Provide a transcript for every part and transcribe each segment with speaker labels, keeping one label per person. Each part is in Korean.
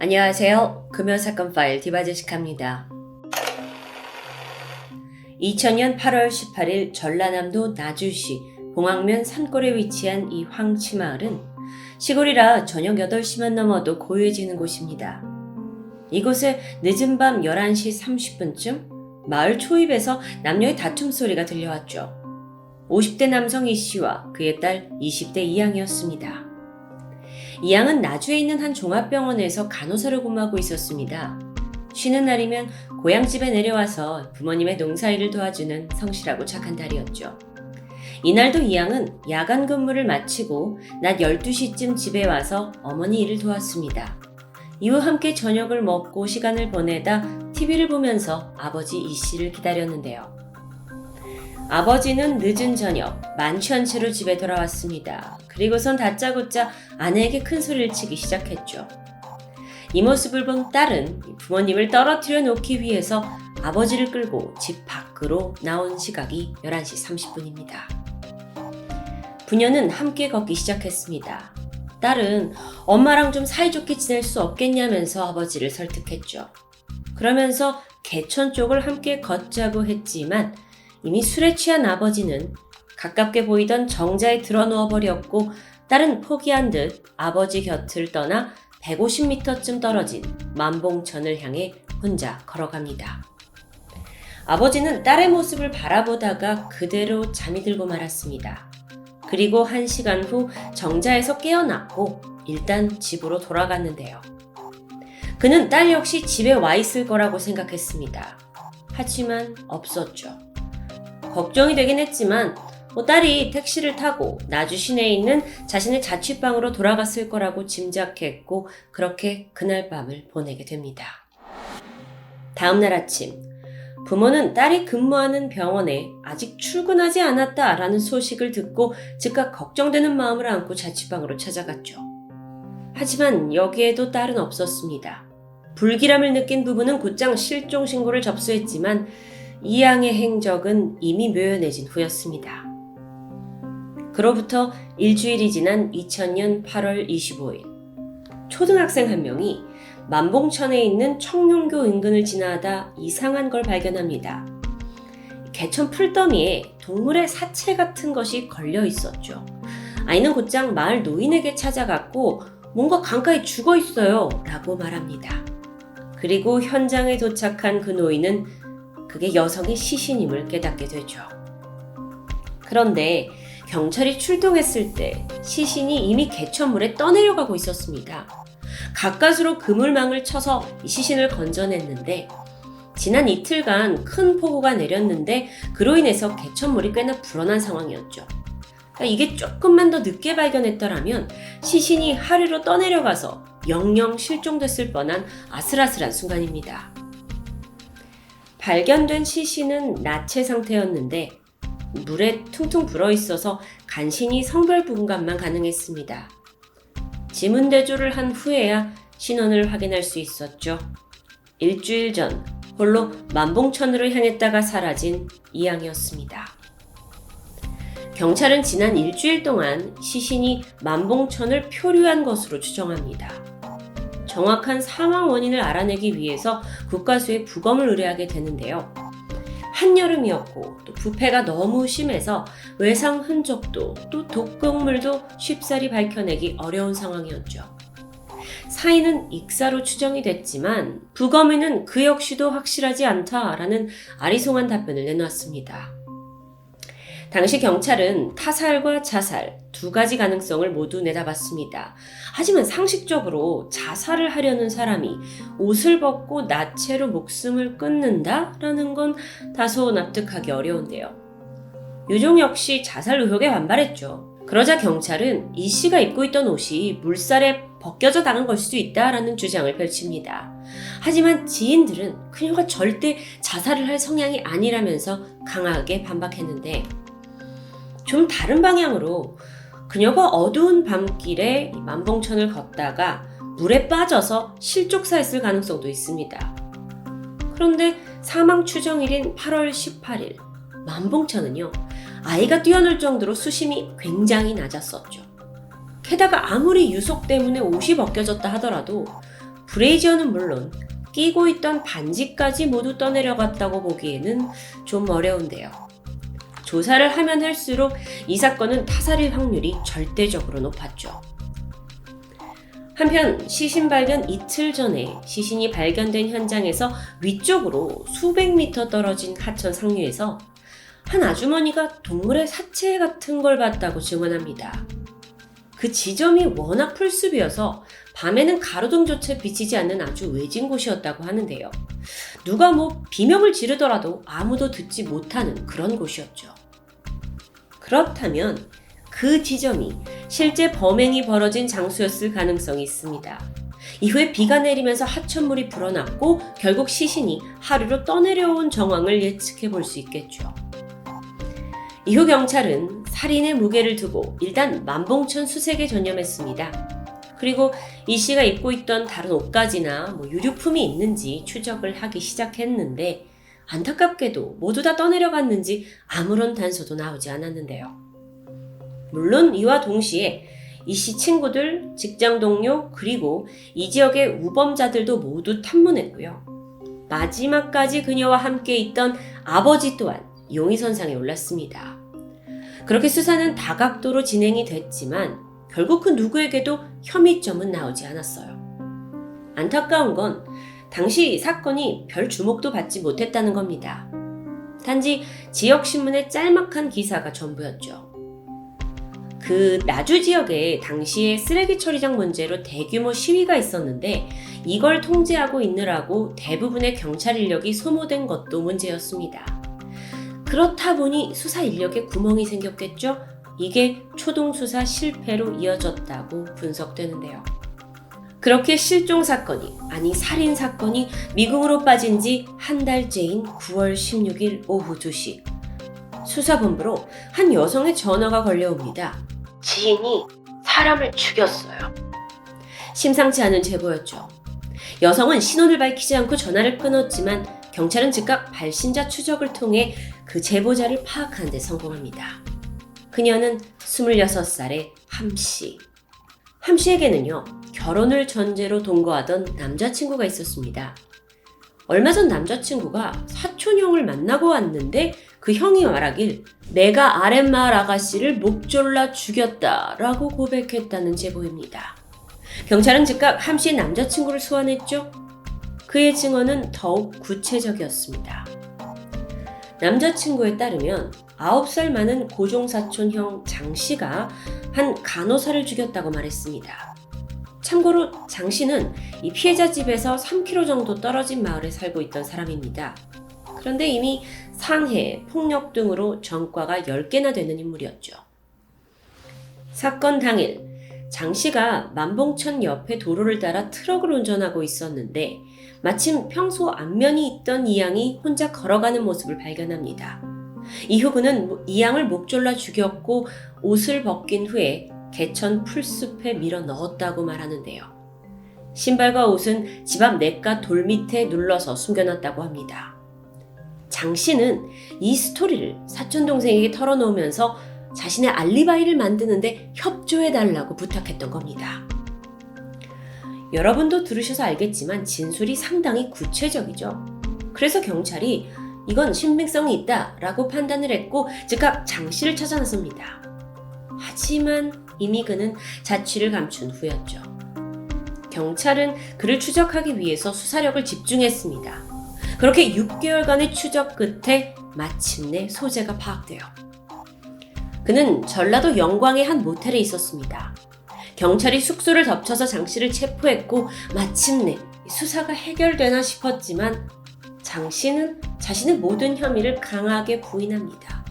Speaker 1: 안녕하세요. 금요사건 파일 디바제시카입니다. 2000년 8월 18일 전라남도 나주시 봉황면 산골에 위치한 이 황치마을은 시골이라 저녁 8시만 넘어도 고요해지는 곳입니다. 이곳에 늦은 밤 11시 30분쯤 마을 초입에서 남녀의 다툼 소리가 들려왔죠. 50대 남성 이씨와 그의 딸 20대 이양이었습니다. 이양은 나주에 있는 한 종합병원에서 간호사를 근무하고 있었습니다. 쉬는 날이면 고향집에 내려와서 부모님의 농사일을 도와주는 성실하고 착한 딸이었죠. 이날도 이양은 야간 근무를 마치고 낮 12시쯤 집에 와서 어머니 일을 도왔습니다. 이후 함께 저녁을 먹고 시간을 보내다 TV를 보면서 아버지 이씨를 기다렸는데요. 아버지는 늦은 저녁 만취한 채로 집에 돌아왔습니다. 그리고선 다짜고짜 아내에게 큰 소리를 치기 시작했죠. 이 모습을 본 딸은 부모님을 떨어뜨려 놓기 위해서 아버지를 끌고 집 밖으로 나온 시각이 11시 30분입니다. 부녀는 함께 걷기 시작했습니다. 딸은 엄마랑 좀 사이좋게 지낼 수 없겠냐면서 아버지를 설득했죠. 그러면서 개천 쪽을 함께 걷자고 했지만 이미 술에 취한 아버지는 가깝게 보이던 정자에 드러누워 버렸고 딸은 포기한 듯 아버지 곁을 떠나 150m쯤 떨어진 만봉천을 향해 혼자 걸어갑니다. 아버지는 딸의 모습을 바라보다가 그대로 잠이 들고 말았습니다. 그리고 1시간 후 정자에서 깨어났고 일단 집으로 돌아갔는데요. 그는 딸 역시 집에 와 있을 거라고 생각했습니다. 하지만 없었죠. 걱정이 되긴 했지만 딸이 택시를 타고 나주 시내에 있는 자신의 자취방으로 돌아갔을 거라고 짐작했고 그렇게 그날 밤을 보내게 됩니다. 다음날 아침 부모는 딸이 근무하는 병원에 아직 출근하지 않았다라는 소식을 듣고 즉각 걱정되는 마음을 안고 자취방으로 찾아갔죠. 하지만 여기에도 딸은 없었습니다. 불길함을 느낀 부부는 곧장 실종 신고를 접수했지만 이양의 행적은 이미 묘연해진 후였습니다. 그로부터 일주일이 지난 2000년 8월 25일 초등학생 한 명이 만봉천에 있는 청룡교 인근을 지나다 이상한 걸 발견합니다. 개천 풀더미에 동물의 사체 같은 것이 걸려 있었죠. 아이는 곧장 마을 노인에게 찾아갔고 뭔가 강가에 죽어 있어요 라고 말합니다. 그리고 현장에 도착한 그 노인은 그게 여성의 시신임을 깨닫게 되죠. 그런데 경찰이 출동했을 때 시신이 이미 개천물에 떠내려가고 있었습니다. 가까스로 그물망을 쳐서 이 시신을 건져냈는데 지난 이틀간 큰 폭우가 내렸는데 그로 인해서 개천물이 꽤나 불어난 상황이었죠. 그러니까 이게 조금만 더 늦게 발견했더라면 시신이 하류로 떠내려가서 영영 실종됐을 뻔한 아슬아슬한 순간입니다. 발견된 시신은 나체 상태였는데 물에 퉁퉁 불어있어서 간신히 성별 분간만 가능했습니다. 지문대조를 한 후에야 신원을 확인할 수 있었죠. 일주일 전 홀로 만봉천으로 향했다가 사라진 이양이었습니다. 경찰은 지난 일주일 동안 시신이 만봉천을 표류한 것으로 추정합니다. 정확한 사망 원인을 알아내기 위해서 국과수에 부검을 의뢰하게 되는데요. 한여름이었고 또 부패가 너무 심해서 외상 흔적도 또 독극물도 쉽사리 밝혀내기 어려운 상황이었죠. 사인은 익사로 추정이 됐지만 부검에는 그 역시도 확실하지 않다라는 아리송한 답변을 내놓았습니다. 당시 경찰은 타살과 자살 두 가지 가능성을 모두 내다봤습니다. 하지만 상식적으로 자살을 하려는 사람이 옷을 벗고 나체로 목숨을 끊는다라는 건 다소 납득하기 어려운데요. 유종 역시 자살 의혹에 반발했죠. 그러자 경찰은 이 씨가 입고 있던 옷이 물살에 벗겨져 나간 걸 수도 있다라는 주장을 펼칩니다. 하지만 지인들은 그녀가 절대 자살을 할 성향이 아니라면서 강하게 반박했는데 좀 다른 방향으로 그녀가 어두운 밤길에 만봉천을 걷다가 물에 빠져서 실족사했을 가능성도 있습니다. 그런데 사망 추정일인 8월 18일 만봉천은요 아이가 뛰어놀 정도로 수심이 굉장히 낮았었죠. 게다가 아무리 유속 때문에 옷이 벗겨졌다 하더라도 브레이지어는 물론 끼고 있던 반지까지 모두 떠내려갔다고 보기에는 좀 어려운데요. 조사를 하면 할수록 이 사건은 타살일 확률이 절대적으로 높았죠. 한편 시신 발견 이틀 전에 시신이 발견된 현장에서 위쪽으로 수백 미터 떨어진 하천 상류에서 한 아주머니가 동물의 사체 같은 걸 봤다고 증언합니다. 그 지점이 워낙 풀숲이어서 밤에는 가로등조차 비치지 않는 아주 외진 곳이었다고 하는데요. 누가 비명을 지르더라도 아무도 듣지 못하는 그런 곳이었죠. 그렇다면 그 지점이 실제 범행이 벌어진 장소였을 가능성이 있습니다. 이후에 비가 내리면서 하천물이 불어났고 결국 시신이 하류로 떠내려온 정황을 예측해 볼 수 있겠죠. 이후 경찰은 살인의 무게를 두고 일단 만봉천 수색에 전념했습니다. 그리고 이 씨가 입고 있던 다른 옷가지나 유류품이 있는지 추적을 하기 시작했는데 안타깝게도 모두 다 떠내려갔는지 아무런 단서도 나오지 않았는데요. 물론 이와 동시에 이 씨 친구들, 직장 동료, 그리고 이 지역의 우범자들도 모두 탐문했고요. 마지막까지 그녀와 함께 있던 아버지 또한 용의선상에 올랐습니다. 그렇게 수사는 다각도로 진행이 됐지만 결국 그 누구에게도 혐의점은 나오지 않았어요. 안타까운 건 당시 사건이 별 주목도 받지 못했다는 겁니다. 단지 지역신문의 짤막한 기사가 전부였죠. 그 나주 지역에 당시에 쓰레기 처리장 문제로 대규모 시위가 있었는데 이걸 통제하고 있느라고 대부분의 경찰 인력이 소모된 것도 문제였습니다. 그렇다 보니 수사 인력에 구멍이 생겼겠죠? 이게 초동 수사 실패로 이어졌다고 분석되는데요. 그렇게 실종 사건이, 아니 살인 사건이 미궁으로 빠진 지 한 달째인 9월 16일 오후 2시. 수사본부로 한 여성의 전화가 걸려옵니다. 지인이 사람을 죽였어요. 심상치 않은 제보였죠. 여성은 신원을 밝히지 않고 전화를 끊었지만 경찰은 즉각 발신자 추적을 통해 그 제보자를 파악하는 데 성공합니다. 그녀는 26살의 함씨. 함씨에게는요, 결혼을 전제로 동거하던 남자친구가 있었습니다. 얼마 전 남자친구가 사촌형을 만나고 왔는데 그 형이 말하길 내가 아랫마을 아가씨를 목 졸라 죽였다 라고 고백했다는 제보입니다. 경찰은 즉각 함씨의 남자친구를 소환했죠. 그의 증언은 더욱 구체적이었습니다. 남자친구에 따르면 9살 많은 고종사촌형 장씨가 한 간호사를 죽였다고 말했습니다. 참고로 장씨는 이 피해자 집에서 3km 정도 떨어진 마을에 살고 있던 사람입니다. 그런데 이미 상해, 폭력 등으로 전과가 10개나 되는 인물이었죠. 사건 당일 장씨가 만봉천 옆에 도로를 따라 트럭을 운전하고 있었는데 마침 평소 안면이 있던 이 양이 혼자 걸어가는 모습을 발견합니다. 이후 그는 이 양을 목 졸라 죽였고 옷을 벗긴 후에 개천 풀숲에 밀어 넣었다고 말하는데요. 신발과 옷은 집 앞 냇가 돌 밑에 눌러서 숨겨놨다고 합니다. 장 씨는 이 스토리를 사촌동생에게 털어놓으면서 자신의 알리바이를 만드는데 협조해달라고 부탁했던 겁니다. 여러분도 들으셔서 알겠지만 진술이 상당히 구체적이죠. 그래서 경찰이 이건 신빙성이 있다 라고 판단을 했고 즉각 장 씨를 찾아 나섭니다. 하지만 이미 그는 자취를 감춘 후였죠. 경찰은 그를 추적하기 위해서 수사력을 집중했습니다. 그렇게 6개월간의 추적 끝에 마침내 소재가 파악돼요. 그는 전라도 영광의 한 모텔에 있었습니다. 경찰이 숙소를 덮쳐서 장 씨를 체포했고 마침내 수사가 해결되나 싶었지만 장 씨는 자신의 모든 혐의를 강하게 부인합니다.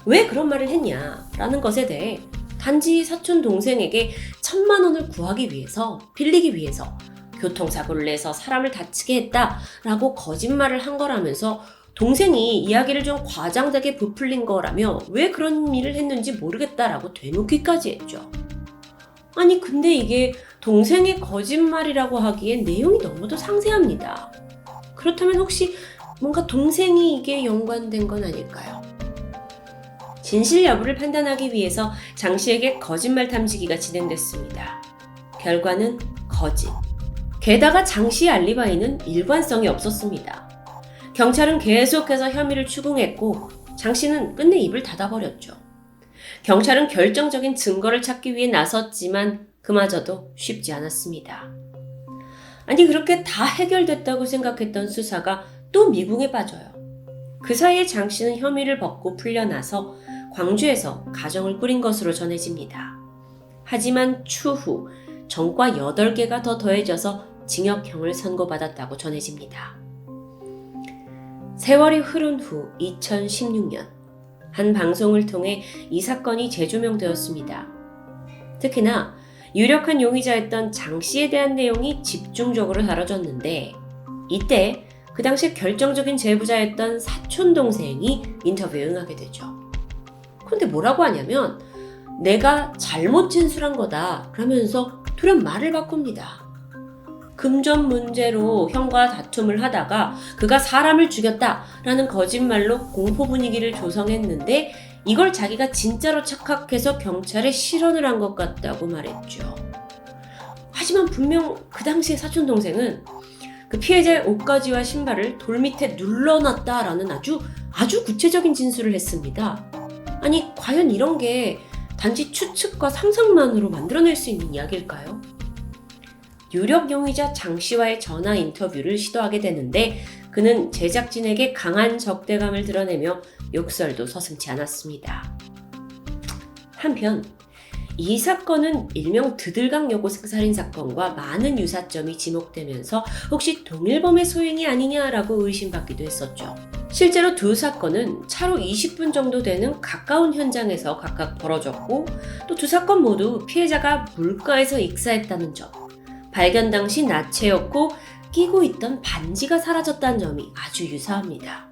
Speaker 1: 왜 그런 말을 했냐라는 것에 대해 단지 사촌 동생에게 1,000만 원을 구하기 위해서, 빌리기 위해서 교통사고를 내서 사람을 다치게 했다라고 거짓말을 한 거라면서 동생이 이야기를 좀 과장되게 부풀린 거라며 왜 그런 일을 했는지 모르겠다라고 되묻기까지 했죠. 아니 근데 이게 동생의 거짓말이라고 하기엔 내용이 너무도 상세합니다. 그렇다면 혹시 뭔가 동생이 이게 연관된 건 아닐까요? 진실 여부를 판단하기 위해서 장 씨에게 거짓말 탐지기가 진행됐습니다. 결과는 거짓. 게다가 장 씨의 알리바이는 일관성이 없었습니다. 경찰은 계속해서 혐의를 추궁했고 장 씨는 끝내 입을 닫아버렸죠. 경찰은 결정적인 증거를 찾기 위해 나섰지만 그마저도 쉽지 않았습니다. 아니 그렇게 다 해결됐다고 생각했던 수사가 또 미궁에 빠져요. 그 사이에 장 씨는 혐의를 벗고 풀려나서 광주에서 가정을 꾸린 것으로 전해집니다. 하지만 추후 전과 8개가 더 더해져서 징역형을 선고받았다고 전해집니다. 세월이 흐른 후 2016년 한 방송을 통해 이 사건이 재조명되었습니다. 특히나 유력한 용의자였던 장 씨에 대한 내용이 집중적으로 다뤄졌는데 이때 그 당시 결정적인 제보자였던 사촌 동생이 인터뷰에 응하게 되죠. 그런데 뭐라고 하냐면 내가 잘못 진술한 거다 그러면서 돌연 말을 바꿉니다. 금전 문제로 형과 다툼을 하다가 그가 사람을 죽였다라는 거짓말로 공포 분위기를 조성했는데 이걸 자기가 진짜로 착각해서 경찰에 실언을 한 것 같다고 말했죠. 하지만 분명 그 당시의 사촌 동생은 그 피해자의 옷가지와 신발을 돌 밑에 눌러놨다라는 아주 구체적인 진술을 했습니다. 아니 과연 이런 게 단지 추측과 상상만으로 만들어낼 수 있는 이야기일까요? 유력 용의자 장 씨와의 전화 인터뷰를 시도하게 되는데 그는 제작진에게 강한 적대감을 드러내며 욕설도 서슴지 않았습니다. 한편 이 사건은 일명 드들강 여고생 살인 사건과 많은 유사점이 지목되면서 혹시 동일범의 소행이 아니냐라고 의심받기도 했었죠. 실제로 두 사건은 차로 20분 정도 되는 가까운 현장에서 각각 벌어졌고 또 두 사건 모두 피해자가 물가에서 익사했다는 점, 발견 당시 나체였고 끼고 있던 반지가 사라졌다는 점이 아주 유사합니다.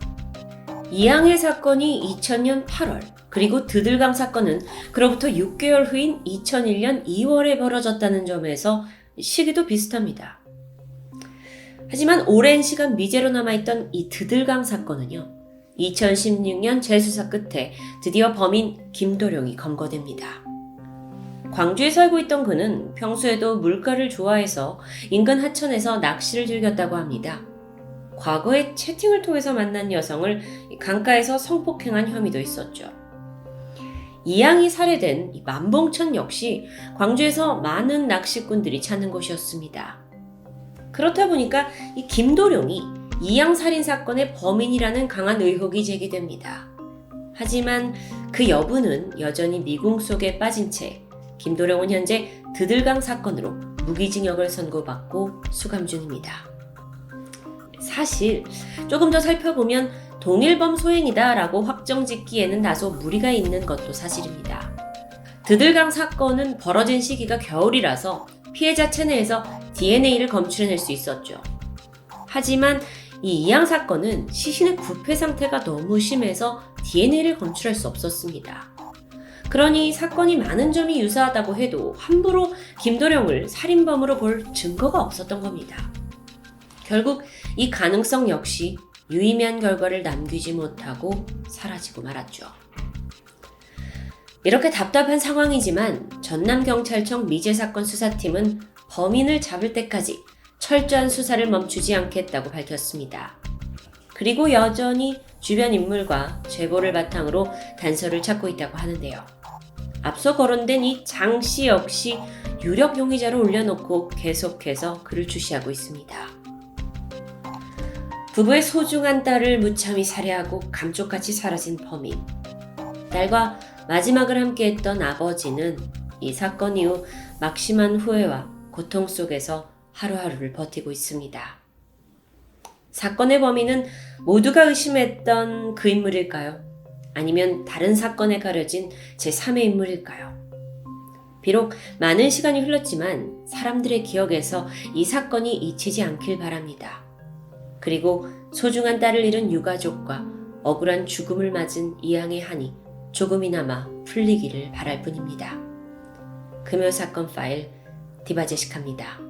Speaker 1: 이양의 사건이 2000년 8월, 그리고 드들강 사건은 그로부터 6개월 후인 2001년 2월에 벌어졌다는 점에서 시기도 비슷합니다. 하지만 오랜 시간 미제로 남아있던 이 드들강 사건은요, 2016년 재수사 끝에 드디어 범인 김도령이 검거됩니다. 광주에 살고 있던 그는 평소에도 물가를 좋아해서 인근 하천에서 낚시를 즐겼다고 합니다. 과거에 채팅을 통해서 만난 여성을 강가에서 성폭행한 혐의도 있었죠. 이양이 살해된 만봉천 역시 광주에서 많은 낚시꾼들이 찾는 곳이었습니다. 그렇다 보니까 이 김도령이 이양 살인 사건의 범인이라는 강한 의혹이 제기됩니다. 하지만 그 여부는 여전히 미궁 속에 빠진 채 김도령은 현재 드들강 사건으로 무기징역을 선고받고 수감 중입니다. 사실 조금 더 살펴보면 동일범 소행이다 라고 확정짓기에는 다소 무리가 있는 것도 사실입니다. 드들강 사건은 벌어진 시기가 겨울이라서 피해자 체내에서 DNA를 검출해낼 수 있었죠. 하지만 이 이양 사건은 시신의 부패 상태가 너무 심해서 DNA를 검출할 수 없었습니다. 그러니 사건이 많은 점이 유사하다고 해도 함부로 김도령을 살인범으로 볼 증거가 없었던 겁니다. 결국 이 가능성 역시 유의미한 결과를 남기지 못하고 사라지고 말았죠. 이렇게 답답한 상황이지만 전남경찰청 미제사건 수사팀은 범인을 잡을 때까지 철저한 수사를 멈추지 않겠다고 밝혔습니다. 그리고 여전히 주변 인물과 제보를 바탕으로 단서를 찾고 있다고 하는데요. 앞서 거론된 이 장 씨 역시 유력 용의자로 올려놓고 계속해서 그를 주시하고 있습니다. 부부의 소중한 딸을 무참히 살해하고 감쪽같이 사라진 범인. 딸과 마지막을 함께했던 아버지는 이 사건 이후 막심한 후회와 고통 속에서 하루하루를 버티고 있습니다. 사건의 범인은 모두가 의심했던 그 인물일까요? 아니면 다른 사건에 가려진 제3의 인물일까요? 비록 많은 시간이 흘렀지만 사람들의 기억에서 이 사건이 잊히지 않길 바랍니다. 그리고 소중한 딸을 잃은 유가족과 억울한 죽음을 맞은 이양의 한이 조금이나마 풀리기를 바랄 뿐입니다. 금요사건 파일 디바제시카입니다.